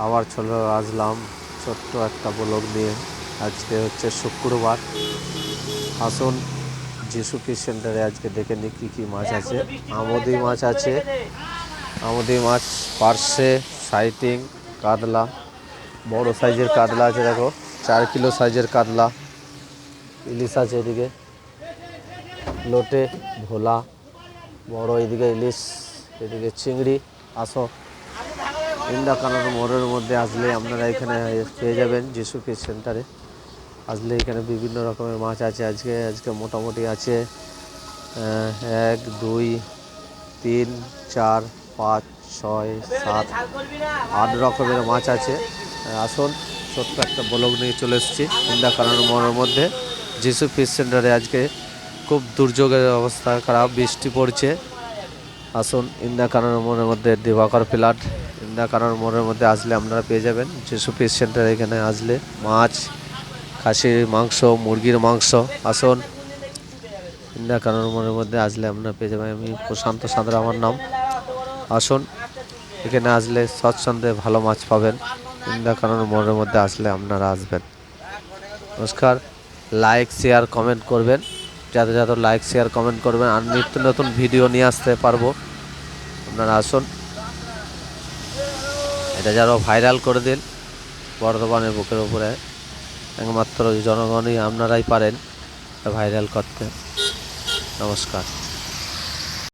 আবার চলে আসলাম ছোট্ট একটা ব্লগ নিয়ে। আজকে হচ্ছে শুক্রবার। আসুন যিশু ফিশ সেন্টারে আজকে দেখে নিই কী কী মাছ আছে। আমোদি মাছ আছে, আমোদি মাছ, পার্শে, সাইটিং, কাতলা, বড় সাইজের কাতলা আছে, দেখো 4 কিলো সাইজের কাতলা। ইলিশ আছে এদিকে, লোটে, ভোলা, বড় এদিকে ইলিশ, এদিকে চিংড়ি। আসো, ইন্দাকানন মোড়ের মধ্যে আসলে আপনারা এখানে পেয়ে যাবেন যিশু ফিশ সেন্টারে। আসলে এখানে বিভিন্ন রকমের মাছ আছে। আজকে মোটামুটি আছে 1 2 3 4 5 6 7 8 রকমের মাছ আছে। আসুন, ছোট্ট একটা ব্লগ নিয়ে চলে এসেছি ইন্দাকানন মোড়ের মধ্যে যিশু ফিশ সেন্টারে। আজকে খুব দুর্যোগের অবস্থা খারাপ, বৃষ্টি পড়ছে। আসুন, ইন্দাকানন মোড়ের মধ্যে দিবাকর প্লাট, ইন্দাকানন মোড়ের মধ্যে আসলে আপনারা পেয়ে যাবেন যিশু ফিশ সেন্টার। এখানে আসলে মাছ, খাসির মাংস, মুরগির মাংস। আসুন, ইন্দাকানন মোড়ের মধ্যে আসলে আপনারা পেয়ে যাবেন। আমি প্রশান্ত সাঁতরা আমার নাম। আসুন, এখানে আসলে স্বচ্ছন্দে ভালো মাছ পাবেন। ইন্দাকানন মোড়ের মধ্যে আসলে আপনারা আসবেন। নমস্কার, লাইক শেয়ার কমেন্ট করবেন, যাতে যাতে লাইক শেয়ার কমেন্ট করবেন, আর নিত্য নতুন ভিডিও নিয়ে আসতে পারবো। আপনারা আসুন, এটা যারা ভাইরাল করে দিন বর্ধমানের বুকের উপরে। একমাত্র জনগণই আপনারাই পারেন ভাইরাল করতে। নমস্কার।